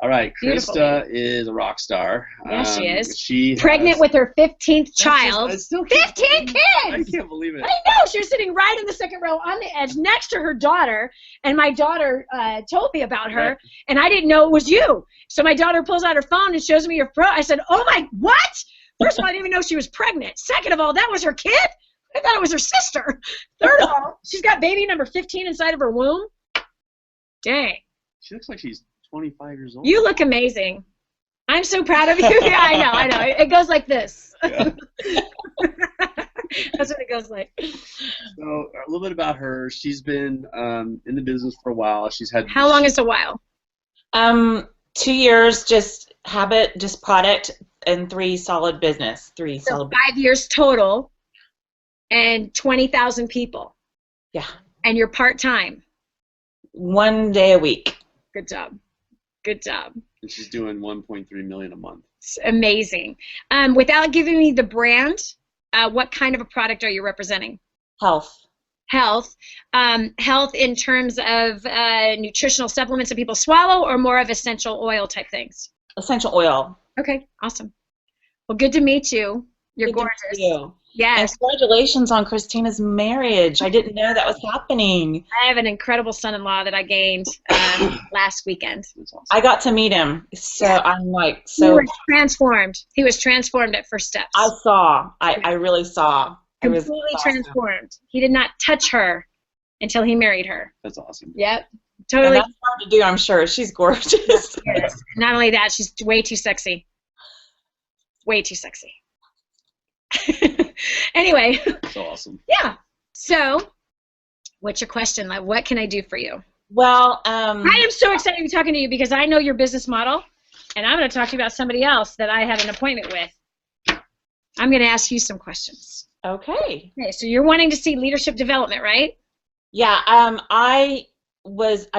All right, Beautiful Christa is a rock star. Yes, she is. She pregnant has, with her 15th child. I still can't 15 believe, I kids! can't believe it. I know. She was sitting right in the second row on the edge next to her daughter, and my daughter told me about her, Right. and I didn't know it was you. So my daughter pulls out her phone and shows me your photo. I said, oh my, what? First of all, I didn't even know she was pregnant. Second of all, that was her kid? I thought it was her sister. Third of all, she's got baby number 15 inside of her womb. Dang. She looks like she's 25 years old. You look amazing. I'm so proud of you. Yeah, I know. It goes like this. Yeah. That's what it goes like. So a little bit about her. She's been in the business for a while. She's had. How long is a while? 2 years, just habit, just product, and 3 solid business. So 5 years total, and 20,000 people. Yeah. And you're part-time. 1 day a week. Good job. Good job. And she's doing 1.3 million a month. It's amazing. Without giving me the brand, what kind of a product are you representing? Health. Health. Health in terms of nutritional supplements that people swallow, or more of essential oil type things? Essential oil. Okay, awesome. Well, good to meet you. You're Good to gorgeous. meet you. Yes. And congratulations on Christina's marriage. I didn't know that was happening. I have an incredible son-in-law that I gained last weekend. That's awesome. I got to meet him, so I'm like, He was transformed. He was transformed at First Steps. I really saw. Completely transformed. He did not touch her until he married her. That's awesome. Yep. And Totally. that's hard to do, I'm sure. She's gorgeous. Yes. Not only that, she's way too sexy. Way too sexy. Anyway. So awesome. Yeah. So, what's your question? Like, what can I do for you? Well, I am so excited to be talking to you because I know your business model, and I'm going to talk to you about somebody else that I have an appointment with. I'm going to ask you some questions. okay. Okay, so you're wanting to see leadership development, right? Yeah, I've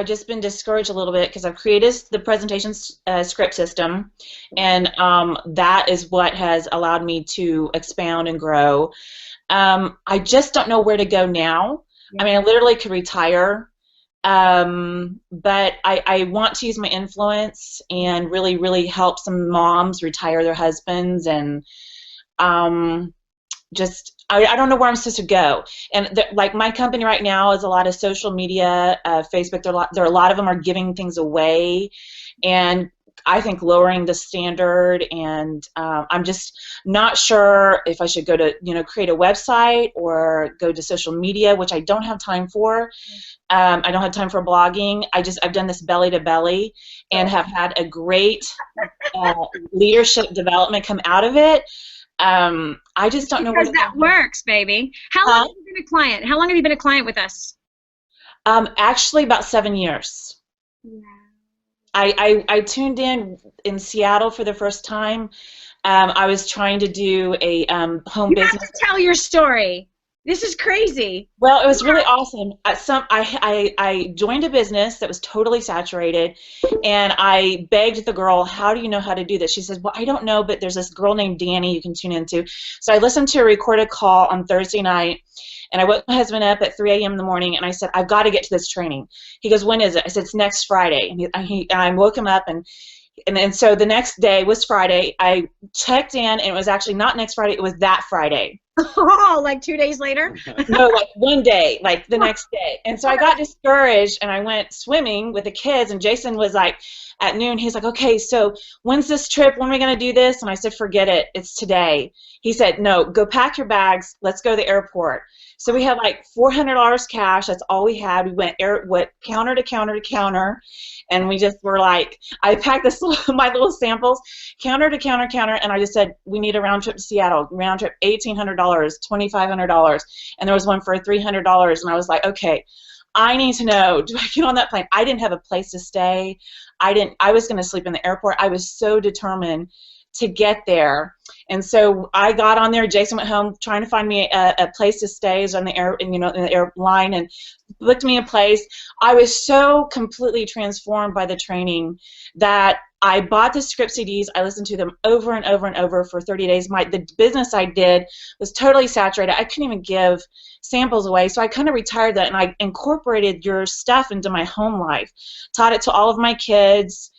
just been discouraged a little bit because I've created the presentation script system, and that is what has allowed me to expound and grow. I just don't know where to go now. Yeah. I mean, I literally could retire, but I want to use my influence and really, really help some moms retire their husbands, and I don't know where I'm supposed to go. And like my company right now is a lot of social media, Facebook. There are a lot of them are giving things away, and I think lowering the standard. And I'm just not sure if I should go to create a website or go to social media, which I don't have time for. I don't have time for blogging. I've done this belly to belly, and have had a great leadership development come out of it. I just don't know because that works, baby. How long have you been a client? How long have you been a client with us? Actually, about 7 years. Yeah. I tuned in Seattle for the first time. I was trying to do a home business. You have to tell your story. This is crazy. Well, it was really awesome. I joined a business that was totally saturated, and I begged the girl, how do you know how to do this? She says, well, I don't know, but there's this girl named Danny you can tune into. So I listened to a recorded call on Thursday night, and I woke my husband up at 3 a.m. in the morning, and I said, I've got to get to this training. He goes, when is it? I said, it's next Friday. And I woke him up, and then so the next day was Friday. I checked in, and it was actually not next Friday. It was that Friday. Oh, like 2 days later? No, like one day, like the next day. And so I got discouraged, and I went swimming with the kids, and Jason was like, at noon, he's like, okay, so when's this trip? When are we going to do this? And I said, forget it. It's today. He said, no, go pack your bags. Let's go to the airport. So we had like $400 cash. That's all we had. We went counter to counter to counter, and we just were like, I packed my little samples, counter to counter, and I just said, we need a round trip to Seattle. Round trip, $1,800, $2,500, and there was one for $300, and I was like, okay, I need to know, do I get on that plane? I didn't have a place to stay. I was going to sleep in the airport. I was so determined to get there. And so I got on there. Jason went home trying to find me a place to stay. He was on the in the airline, and booked me a place. I was so completely transformed by the training that I bought the script CDs. I listened to them over and over and over for 30 days. The business I did was totally saturated. I couldn't even give samples away, so I kind of retired that, and I incorporated your stuff into my home life. Taught it to all of my kids,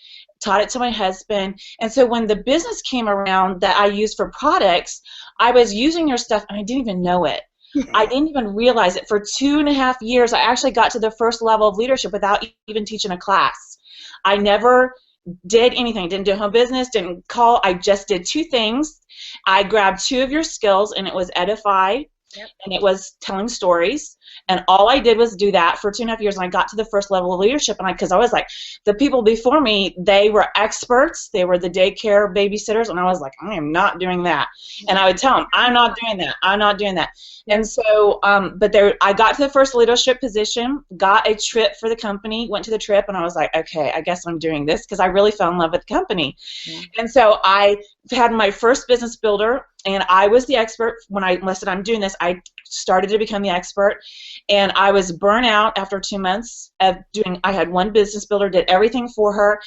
taught it to my husband. And so when the business came around that I used for products, I was using your stuff and I didn't even know it. I didn't even realize it. For 2.5 years, I actually got to the first level of leadership without even teaching a class. I never did anything. Didn't do home business, didn't call. I just did 2 things. I grabbed 2 of your skills, and it was edify, and it was telling stories. And all I did was do that for 2.5 years, and I got to the first level of leadership. And because I was like, the people before me, they were experts. They were the daycare babysitters, and I was like, I am not doing that. And I would tell them, I'm not doing that. I'm not doing that. And so, but there, I got to the first leadership position, got a trip for the company, went to the trip, and I was like, okay, I guess I'm doing this because I really fell in love with the company. And so I had my first business builder, and I was the expert. When I said I'm doing this, I started to become the expert, and I was burnt out after 2 months of doing. I had one business builder, did everything for her,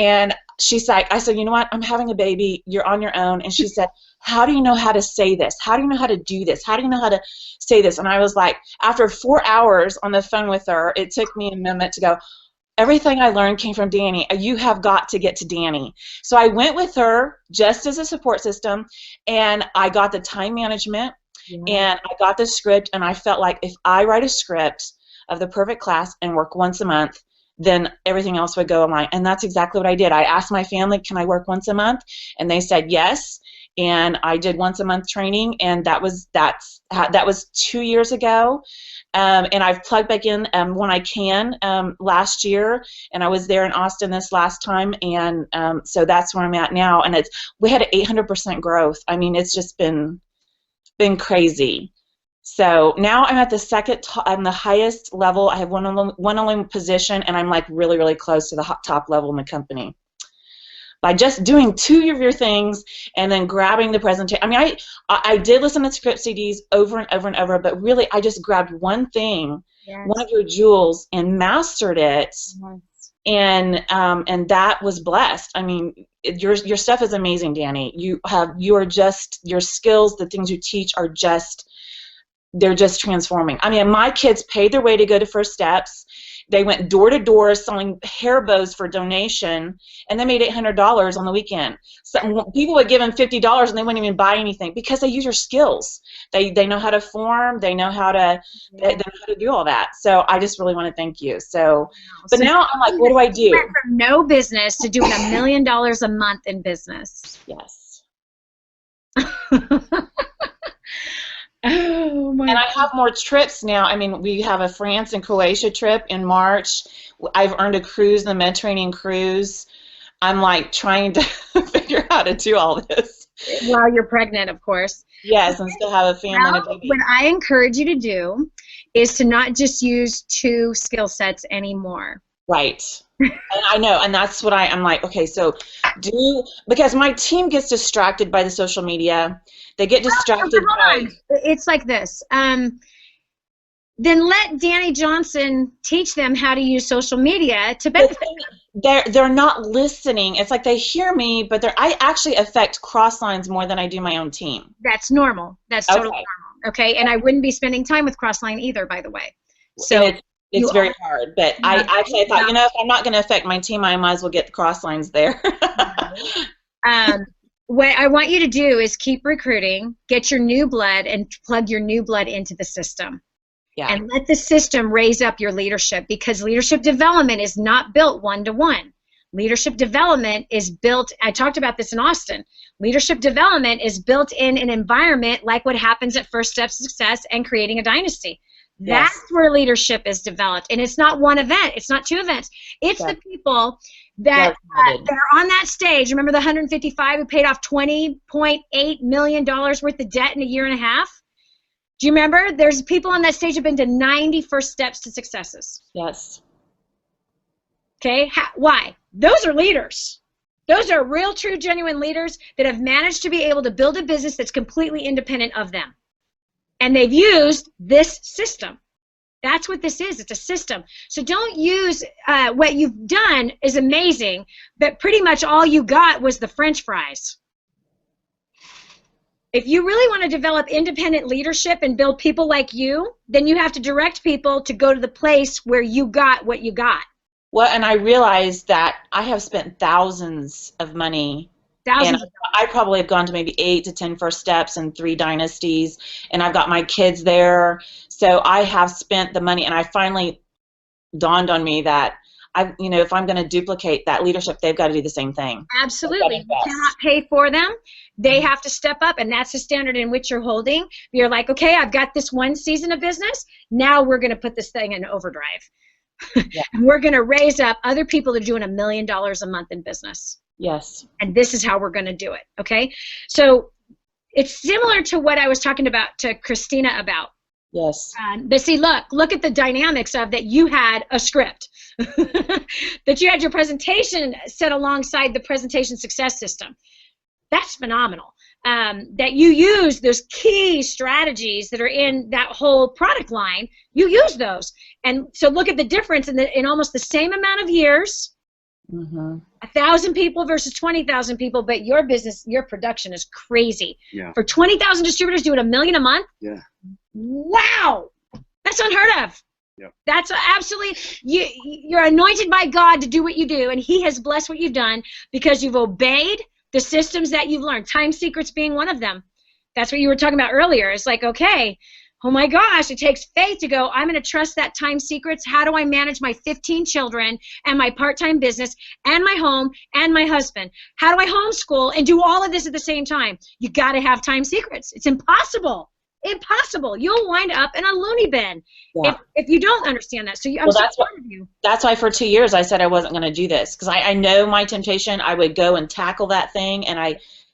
and she's like, I said, you know what? I'm having a baby. You're on your own. And she said, how do you know how to say this? How do you know how to do this? How do you know how to say this? And I was like, after 4 hours on the phone with her, it took me a minute to go, everything I learned came from Danny. You have got to get to Danny. So I went with her just as a support system, and I got the time management, and I got the script, and I felt like if I write a script of the perfect class and work once a month, then everything else would go online. And that's exactly what I did. I asked my family, can I work once a month? And they said yes. And I did once a month training, and that was 2 years ago. And I've plugged back in when I can last year, and I was there in Austin this last time, and so that's where I'm at now. And we had an 800% growth. I mean, it's just been crazy. So now I'm at the I'm the highest level. I have one only position, and I'm like really, really close to the top level in the company. By just doing 2 of your things and then grabbing the presentation. I mean, I did listen to script CDs over and over and over, but really I just grabbed one thing, one of your jewels, and mastered it, and that was blessed. I mean, your stuff is amazing, Danny. Your skills, the things you teach are they're just transforming. I mean, my kids paid their way to go to First Steps. They went door to door selling hair bows for donation, and they made $800 on the weekend. So people would give them $50 and they wouldn't even buy anything because they use your skills. They know how to form. They know how to they know how to do all that. So I just really want to thank you. But now I'm like, what do I do? Went from no business to doing $1 million a month in business. Yes. Oh my! And I have more trips now. I mean, we have a France and Croatia trip in March. I've earned a cruise, the Mediterranean cruise. I'm like trying to figure out how to do all this. While you're pregnant, of course. Yes, and still have a family and a baby. What I encourage you to do is to not just use 2 skill sets anymore. Right. And I know, and that's what I'm like, okay, so because my team gets distracted by the social media. They get distracted by... It's like this. Then let Danny Johnson teach them how to use social media to benefit them. They're not listening. It's like they hear me, but I actually affect cross lines more than I do my own team. That's normal. That's totally normal. Okay, and I wouldn't be spending time with Crossline either, by the way. So it's very hard. But I thought, if I'm not going to affect my team, I might as well get the cross lines there. What I want you to do is keep recruiting, get your new blood, and plug your new blood into the system. Yeah. And let the system raise up your leadership, because leadership development is not built one-to-one. Leadership development is built, I talked about this in Austin, leadership development is built in an environment like what happens at First Steps Success and Creating a Dynasty. Yes. That's where leadership is developed. And it's not one event. It's not 2 events. It's the people that are on that stage. Remember the 155 who paid off $20.8 million worth of debt in a year and a half? Do you remember? There's people on that stage who have been to 90 First Steps to Successes. Yes. Okay? Why? Those are leaders. Those are real, true, genuine leaders that have managed to be able to build a business that's completely independent of them. And they've used this system. That's what this is. It's a system. So don't use what you've done is amazing, but pretty much all you got was the French fries. If you really want to develop independent leadership and build people like you, then you have to direct people to go to the place where you got what you got. Well, and I realized that I have spent thousands of money, and Thousands. I probably have gone to maybe 8 to 10 first steps and 3 dynasties, and I've got my kids there. So I have spent the money, and I finally dawned on me that if I'm going to duplicate that leadership, they've got to do the same thing. Absolutely. You cannot pay for them. They have to step up, and that's the standard in which you're holding. You're like, okay, I've got this one season of business. Now we're going to put this thing in overdrive. Yeah. And we're going to raise up other people that are doing $1 million a month in business. Yes. And this is how we're going to do it. Okay. So it's similar to what I was talking about to Christina about. Yes. But see, look at the dynamics of that. You had a script, that you had your presentation set alongside the presentation success system. That's phenomenal. That you use those key strategies that are in that whole product line. You use those, and so look at the difference in almost the same amount of years. 1,000 people versus 20,000 people, but your business, your production is crazy. Yeah. For 20,000 distributors doing $1 million a month. Yeah. Wow, that's unheard of. Yep. That's absolutely, you're anointed by God to do what you do, and He has blessed what you've done because you've obeyed the systems that you've learned. Time secrets being one of them. That's what you were talking about earlier. It's like, okay, oh my gosh, it takes faith to go, I'm going to trust that time secrets. How do I manage my 15 children and my part-time business and my home and my husband? How do I homeschool and do all of this at the same time? You got to have time secrets. It's impossible. Impossible. You'll wind up in a loony bin if you don't understand that. So I'm so proud of you. That's why for 2 years I said I wasn't going to do this, because I know my temptation. I would go and tackle that thing,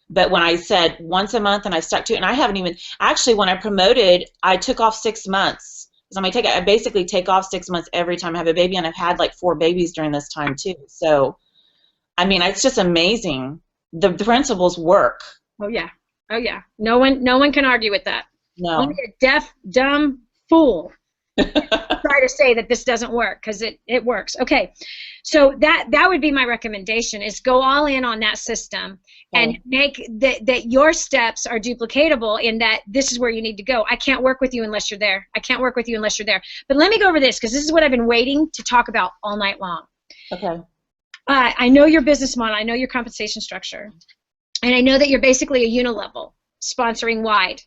but when I said once a month and I stuck to it, and I haven't even actually, when I promoted, I took off 6 months. Because I basically take off 6 months every time I have a baby, and I've had like 4 babies during this time too. So, I mean, it's just amazing. The principles work. Oh yeah. Oh yeah. No one can argue with that. No. Only a deaf, dumb fool try to say that this doesn't work, because it works. Okay, so that would be my recommendation, is go all in on that system and make that your steps are duplicatable, in that this is where you need to go. I can't work with you unless you're there. I can't work with you unless you're there. But let me go over this, because this is what I've been waiting to talk about all night long. Okay. I know your business model. I know your compensation structure. And I know that you're basically a unilevel, sponsoring wide.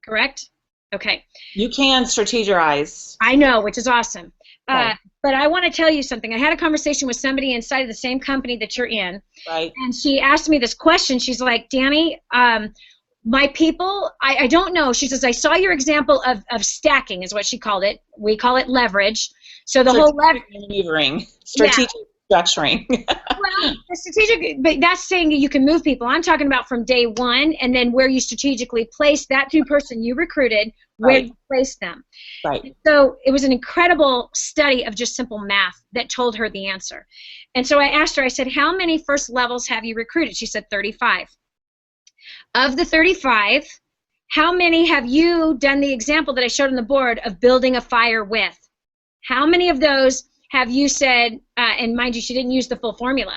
Correct? Okay. You can strategize. I know, which is awesome. Right. But I want to tell you something. I had a conversation with somebody inside of the same company that you're in. Right. And she asked me this question. She's like, Danny, my people, I don't know. She says, I saw your example of stacking, is what she called it. We call it leverage. So the whole leverage. Maneuvering. Strategic structuring. Well, the strategic, but that's saying that you can move people. I'm talking about from day one, and then where you strategically place that new person you recruited, where you place them. Right. So it was an incredible study of just simple math that told her the answer. And so I asked her, I said, how many first levels have you recruited? She said 35. Of the 35, how many have you done the example that I showed on the board of building a fire with? How many of those have you said, and mind you, she didn't use the full formula.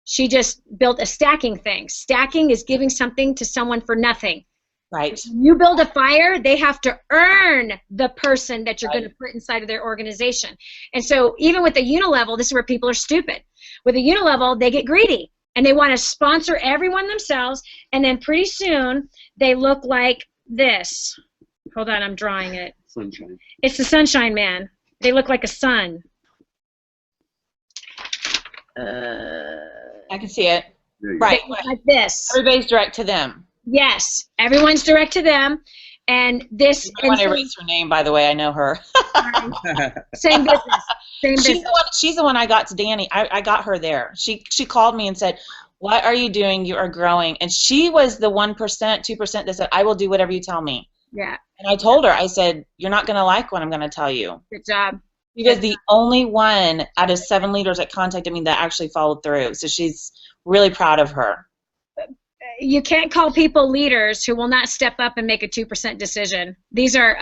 She just built a stacking thing. Stacking is giving something to someone for nothing. Right. You build a fire, they have to earn the person that you're going to put inside of their organization. And so even with the unilevel, this is where people are stupid. With a unilevel, they get greedy, and they want to sponsor everyone themselves, and then pretty soon they look like this. Hold on, I'm drawing it. Sunshine. It's the Sunshine Man. They look like a sun. I can see it. Right. Like this. Everybody's direct to them. Yes, everyone's direct to them, and this. I want to erase her name, by the way. I know her. Same business. Same business. She's the one I got to Danny. I got her there. She called me and said, "What are you doing? You are growing." And she was the 1%, 2% that said, "I will do whatever you tell me." Yeah. And I told her, I said, "You're not going to like what I'm going to tell you." Good job. Because the only one out of 7 leaders that contacted me that actually followed through. So she's really proud of her. You can't call people leaders who will not step up and make a 2% decision. These are,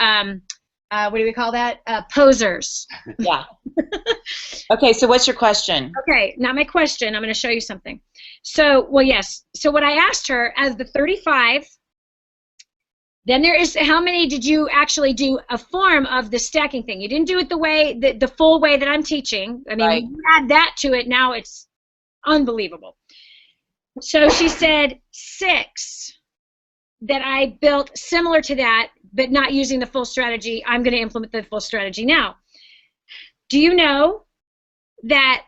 what do we call that? Posers. Yeah. Okay, so what's your question? Okay, now my question, I'm going to show you something. So, well, yes. So what I asked her, as the 35, Then there is how many did you actually do a form of the stacking thing? You didn't do it the way, the full way that I'm teaching. I mean, Right. when you add that to it, now it's unbelievable. So she said 6 that I built similar to that, but not using the full strategy. I'm going to implement the full strategy now. Do you know that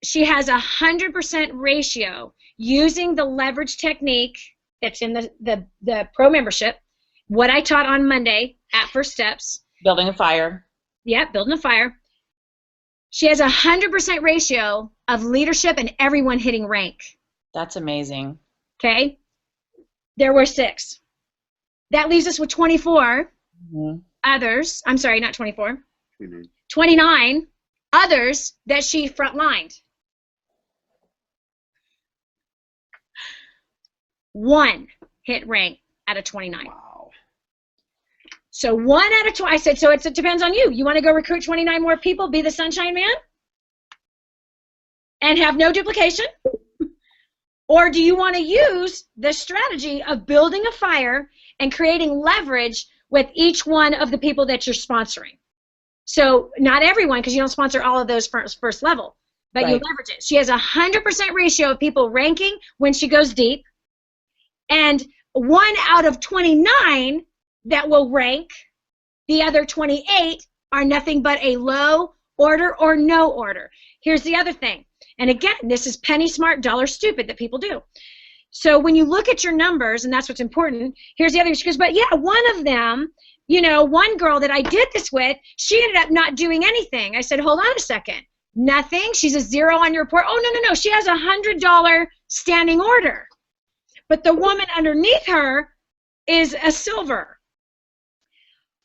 she has 100% ratio using the leverage technique that's in the pro membership, what I taught on Monday at First Steps. Building a fire. Yeah, building a fire. She has 100% ratio of leadership and everyone hitting rank. That's amazing. Okay? There were 6. That leaves us with 24 others. I'm sorry, not 24. 29 others that she frontlined. 1 hit rank out of 29. Wow. So 1 out of 20. I said, so it depends on you. You want to go recruit 29 more people, be the Sunshine Man, and have no duplication? Or do you want to use the strategy of building a fire and creating leverage with each one of the people that you're sponsoring? So not everyone, because you don't sponsor all of those first level, but Right. you leverage it. She has 100% ratio of people ranking when she goes deep, and 1 out of 29 that will rank. The other 28 are nothing but a low order or no order. Here's the other thing. And again, this is penny smart, dollar stupid that people do. So when you look at your numbers, and that's what's important, here's the other. She goes, but yeah, one of them, you know, one girl that I did this with, she ended up not doing anything. I said, hold on a second. Nothing? She's a 0 on your report? Oh, no. She has a $100 standing order. But the woman underneath her is a silver.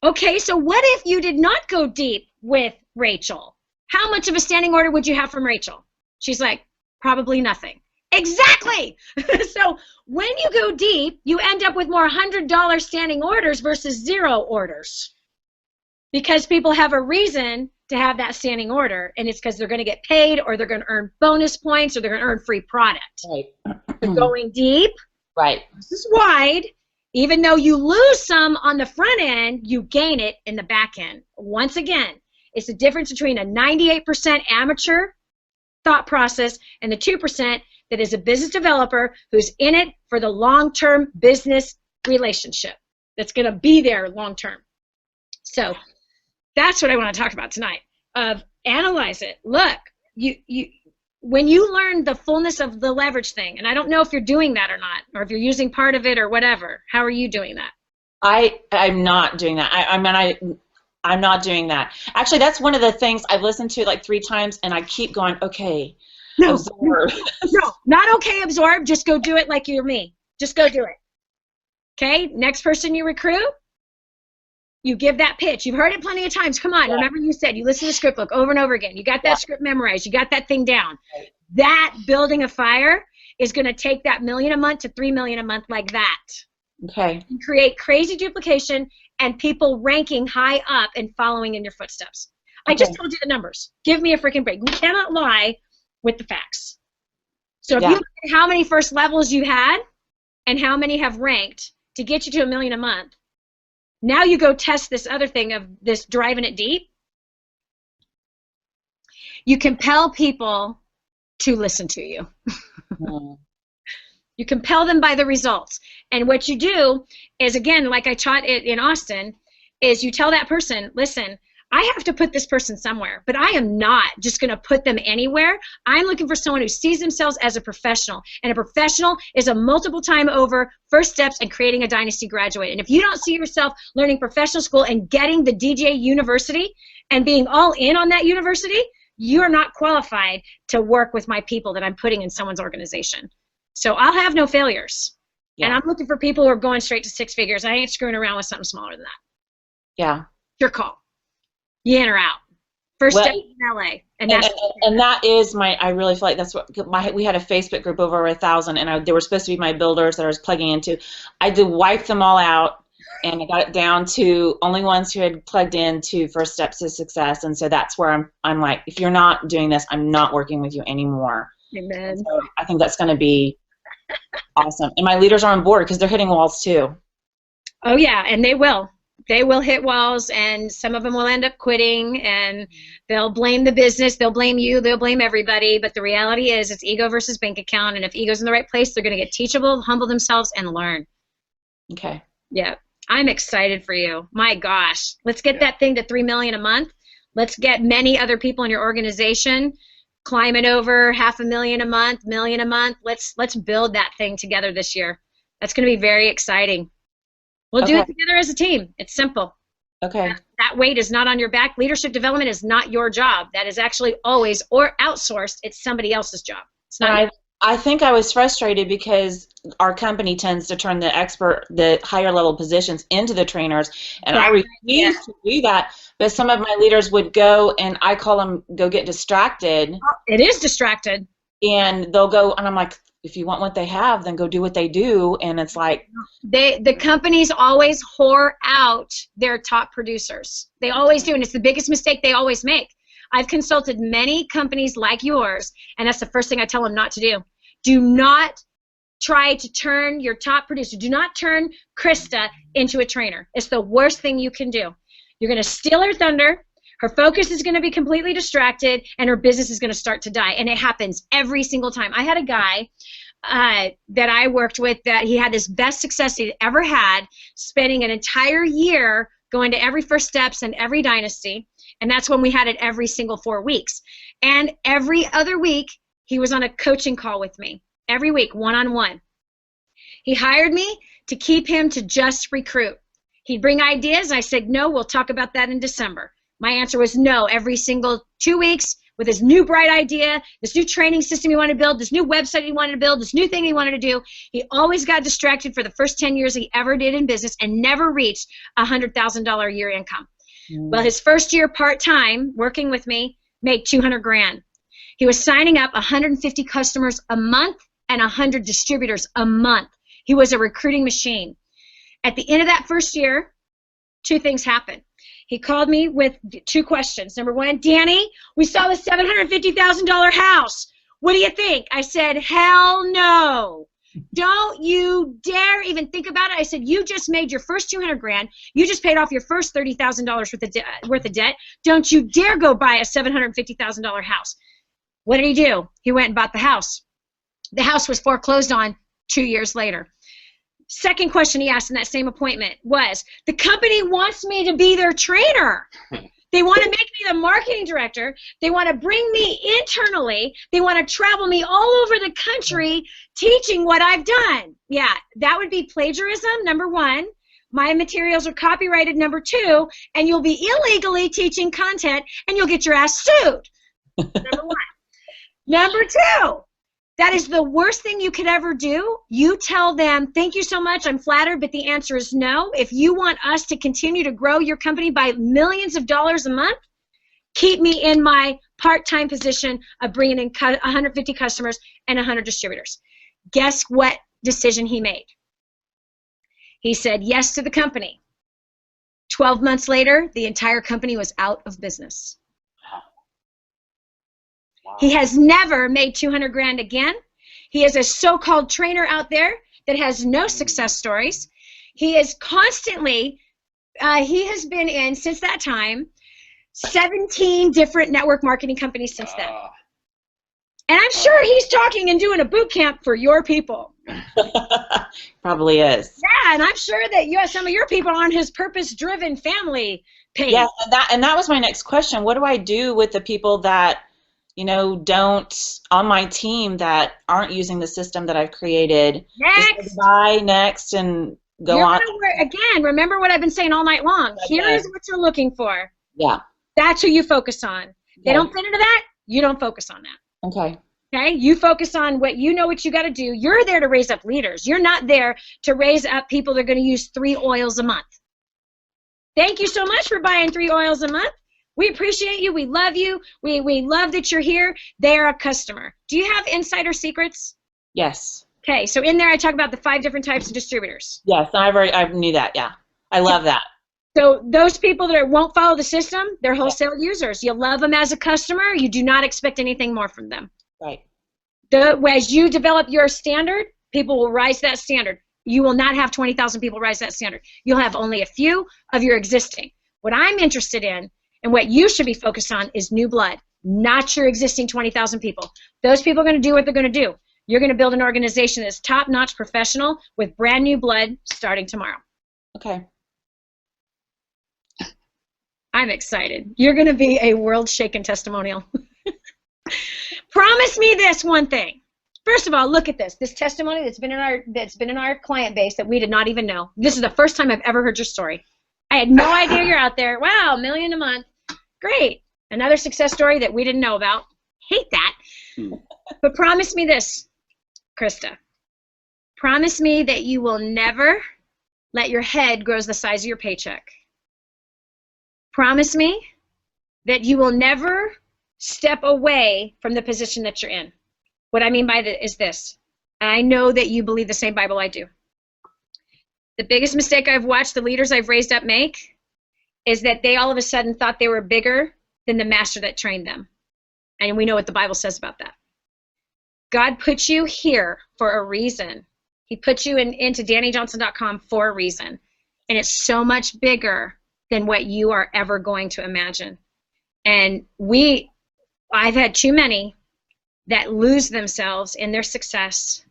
Okay, so what if you did not go deep with Rachel? How much of a standing order would you have from Rachel? She's like, probably nothing. Exactly. So when you go deep, you end up with more $100 standing orders versus 0 orders. Because people have a reason to have that standing order, and it's because they're going to get paid, or they're going to earn bonus points, or they're going to earn free product. Right. They're going deep. Right. This is wide. Even though you lose some on the front end, you gain it in the back end. Once again, it's the difference between a 98% amateur thought process and the 2% that is a business developer who's in it for the long-term business relationship that's going to be there long-term. So that's what I want to talk about tonight. Analyze it. Look, when you learn the fullness of the leverage thing, and I don't know if you're doing that or not, or if you're using part of it or whatever. How are you doing that? I'm not doing that. I'm not doing that. Actually, that's one of the things I've listened to like 3 times, and I keep going, okay, absorb. No, not okay, absorb. Just go do it like you're me. Just go do it. Okay, next person you recruit, you give that pitch. You've heard it plenty of times. Come on, yeah. Remember you said you listen to the script book over and over again. You got that script memorized. You got that thing down. Right. That building a fire is going to take that $1 million a month to $3 million a month like that. Okay. And create crazy duplication and people ranking high up and following in your footsteps. I just told you the numbers. Give me a freaking break. We cannot lie with the facts. So if you look at how many first levels you had and how many have ranked to get you to $1 million a month, now you go test this other thing of this driving it deep. You compel people to listen to you. You compel them by the results. And what you do is, again, like I taught it in Austin, is you tell that person, listen, I have to put this person somewhere, but I am not just going to put them anywhere. I'm looking for someone who sees themselves as a professional, and a professional is a multiple time over first steps and creating a dynasty graduate. And if you don't see yourself learning professional school and getting the DJ university and being all in on that university, you're not qualified to work with my people that I'm putting in someone's organization. So I'll have no failures. Yeah. And I'm looking for people who are going straight to 6 figures. I ain't screwing around with something smaller than that. Yeah. Your call. You in or out. First step in LA. And that is my, I really feel like that's what, we had a Facebook group over 1,000, and they were supposed to be my builders that I was plugging into. I did wipe them all out, and I got it down to only ones who had plugged into First Steps to Success. And so that's where I'm like, if you're not doing this, I'm not working with you anymore. Amen. So I think that's going to be awesome. And my leaders are on board because they're hitting walls too. Oh yeah, and they will. They will hit walls, and some of them will end up quitting, and they'll blame the business, they'll blame you, they'll blame everybody. But the reality is, it's ego versus bank account, and if ego's in the right place, they're going to get teachable, humble themselves, and learn. Okay. Yeah, I'm excited for you. My gosh, let's get that thing to $3 million a month. Let's get many other people in your organization climbing over $500,000 a month, $1 million a month. Let's build that thing together this year. That's going to be very exciting. We'll do it together as a team. It's simple. Okay. That weight is not on your back. Leadership development is not your job. That is actually always or outsourced. It's somebody else's job. It's not. I think I was frustrated because our company tends to turn the higher level positions into the trainers, and I refuse to do that. But some of my leaders would go, and I call them go get distracted. It is distracted. And they'll go, and I'm like, if you want what they have, then go do what they do. And it's like the companies always whore out their top producers. They always do, and it's the biggest mistake they always make. I've consulted many companies like yours, and that's the first thing I tell them not to do. Do not try to turn your top producer. Do not turn Christa into a trainer. It's the worst thing you can do. You're going to steal her thunder. Her focus is going to be completely distracted, and her business is going to start to die. And it happens every single time. I had a guy that I worked with that he had his best success he'd ever had, spending an entire year going to every First Steps and every Dynasty. And that's when we had it every single 4 weeks. And every other week, he was on a coaching call with me. Every week, one-on-one. He hired me to keep him to just recruit. He'd bring ideas. I said, no, we'll talk about that in December. My answer was no every single 2 weeks with his new bright idea, this new training system he wanted to build, this new website he wanted to build, this new thing he wanted to do. He always got distracted for the first 10 years he ever did in business and never reached a $100,000 a year income. Well, his first year part-time working with me made $200,000. He was signing up 150 customers a month and 100 distributors a month. He was a recruiting machine. At the end of that first year, 2 things happened. He called me with 2 questions. Number 1, Danny, we saw the $750,000 house. What do you think? I said, hell no. Don't you dare even think about it. I said, you just made your first $200,000. You just paid off your first $30,000 worth of debt. Don't you dare go buy a $750,000 house. What did he do? He went and bought the house. The house was foreclosed on 2 years later. Second question he asked in that same appointment was, the company wants me to be their trainer. They want to make me the marketing director. They want to bring me internally. They want to travel me all over the country teaching what I've done. Yeah, that would be plagiarism, number 1. My materials are copyrighted, number 2. And you'll be illegally teaching content, and you'll get your ass sued. Number 1. Number 2. That is the worst thing you could ever do. You tell them, thank you so much, I'm flattered, but the answer is no. If you want us to continue to grow your company by millions of dollars a month, keep me in my part-time position of bringing in 150 customers and 100 distributors. Guess what decision he made? He said yes to the company. 12 months later, the entire company was out of business. He has never made $200,000 again. He is a so-called trainer out there that has no success stories. He is constantly, he has been in, since that time, 17 different network marketing companies since then. And I'm sure he's talking and doing a boot camp for your people. Probably is. Yeah, and I'm sure that some of your people are on his purpose-driven family page. Yeah, and that was my next question. What do I do with the people that don't on my team that aren't using the system that I've created? Next. Buy next and go on. Again, remember what I've been saying all night long. Okay. Here is what you're looking for. Yeah. That's who you focus on. Okay. They don't fit into that, you don't focus on that. Okay. Okay? You focus on what you got to do. You're there to raise up leaders. You're not there to raise up people that are going to use 3 oils a month. Thank you so much for buying 3 oils a month. We appreciate you. We love you. We love that you're here. They are a customer. Do you have insider secrets? Yes. Okay, so in there I talk about the 5 different types of distributors. Yes, I knew that, yeah. I love that. So those people that won't follow the system, they're wholesale users. You love them as a customer. You do not expect anything more from them. Right. As you develop your standard, people will rise to that standard. You will not have 20,000 people rise to that standard. You'll have only a few of your existing. What I'm interested in and what you should be focused on is new blood, not your existing 20,000 people. Those people are going to do what they're going to do. You're going to build an organization that's top-notch professional with brand new blood starting tomorrow. Okay. I'm excited. You're going to be a world-shaking testimonial. Promise me this one thing. First of all, look at this. This testimony that's been in our client base that we did not even know. This is the first time I've ever heard your story. I had no idea you're out there. Wow, $1 million a month. Great. Another success story that we didn't know about. Hate that. But promise me this, Christa. Promise me that you will never let your head grow the size of your paycheck. Promise me that you will never step away from the position that you're in. What I mean by that is this. I know that you believe the same Bible I do. The biggest mistake I've watched the leaders I've raised up make is that they all of a sudden thought they were bigger than the master that trained them. And we know what the Bible says about that. God put you here for a reason. He put you into DannyJohnson.com for a reason. And it's so much bigger than what you are ever going to imagine. And I've had too many that lose themselves in their success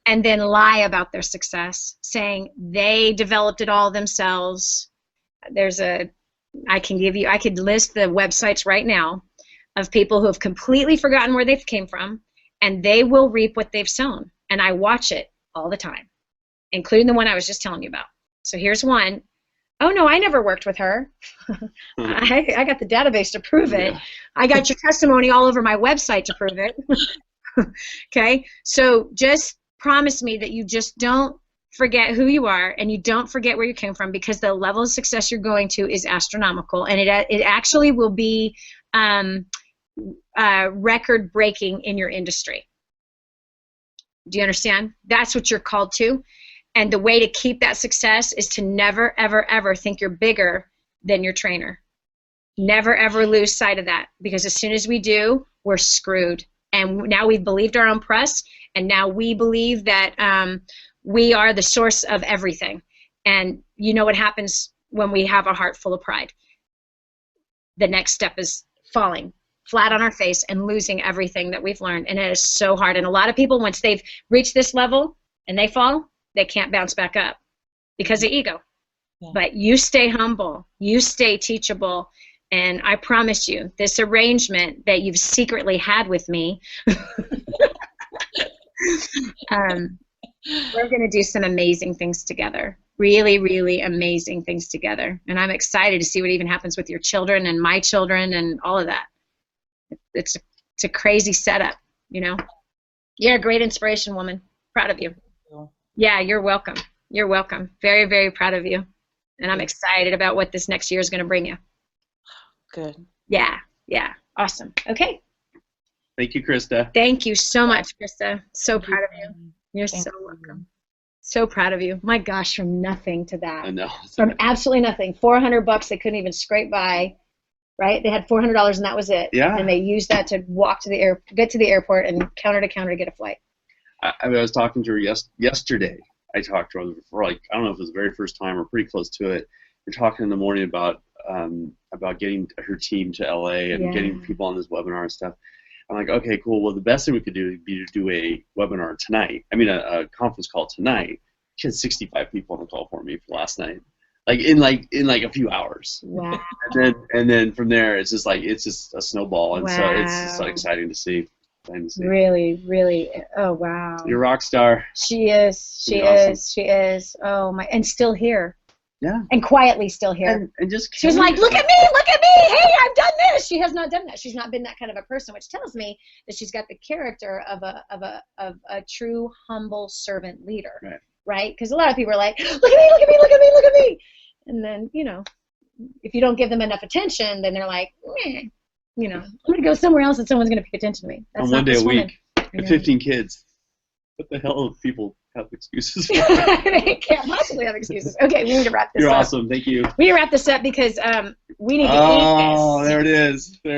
and then lie about their success, saying they developed it all themselves. I could list the websites right now of people who have completely forgotten where they came from, and they will reap what they've sown. And I watch it all the time, including the one I was just telling you about. So here's one. Oh, no, I never worked with her. I got the database to prove it. Yeah. I got your testimony all over my website to prove it. Okay? So just promise me that you just don't forget who you are and you don't forget where you came from, because the level of success you're going to is astronomical, and it actually will be record-breaking in your industry. Do you understand? That's what you're called to. And the way to keep that success is to never, ever, ever think you're bigger than your trainer. Never, ever lose sight of that, because as soon as we do, we're screwed. And now we've believed our own press, and now we believe that we are the source of everything. And you know what happens when we have a heart full of pride? The next step is falling flat on our face and losing everything that we've learned. And it is so hard. And a lot of people, once they've reached this level and they fall, they can't bounce back up because of ego. Yeah. But you stay humble, you stay teachable, and I promise you, this arrangement that you've secretly had with me, we're going to do some amazing things together. Really, really amazing things together. And I'm excited to see what even happens with your children and my children and all of that. It's a crazy setup, you know. You're a great inspiration, woman. Proud of you. Yeah, you're welcome. You're welcome. Very, very proud of you. And I'm excited about what this next year is going to bring you. Good. Yeah, yeah. Awesome. Okay. Thank you, Christa. Thank you so much, Christa. So proud of you. You're so welcome. So proud of you. My gosh, from nothing to that. I know. From absolutely nothing. $400 they couldn't even scrape by, right? They had $400 and that was it. Yeah. And they used that to get to the airport and counter to counter to get a flight. I was talking to her yesterday. I talked to her for I don't know if it was the very first time or pretty close to it. We're talking in the morning about getting her team to LA and getting people on this webinar and stuff. I'm like, okay, cool. Well, the best thing we could do would be to do a webinar tonight. I mean, a conference call tonight. She had 65 people on the call for me for last night, in a few hours. Wow. And then from there, it's just a snowball, and so it's just exciting to see. Really, really. Oh, wow. You're a rock star. She is. She awesome. is. She is. Oh my! And still here. Yeah. And quietly still here. And just. She was like, "Look at me! Look at me! Hey, I've done this." She has not done that. She's not been that kind of a person, which tells me that she's got the character of a true humble servant leader. Right? Because a lot of people are like, "Look at me! Look at me! Look at me! Look at me!" And then if you don't give them enough attention, then they're like, meh. I'm going to go somewhere else and someone's going to pay attention to me. That's on one day a week, and 15 kids. What the hell do people have excuses for? They can't possibly have excuses. Okay, we need to wrap this up. You're awesome. Thank you. We need to wrap this up because we need to eat this. Oh, there it is.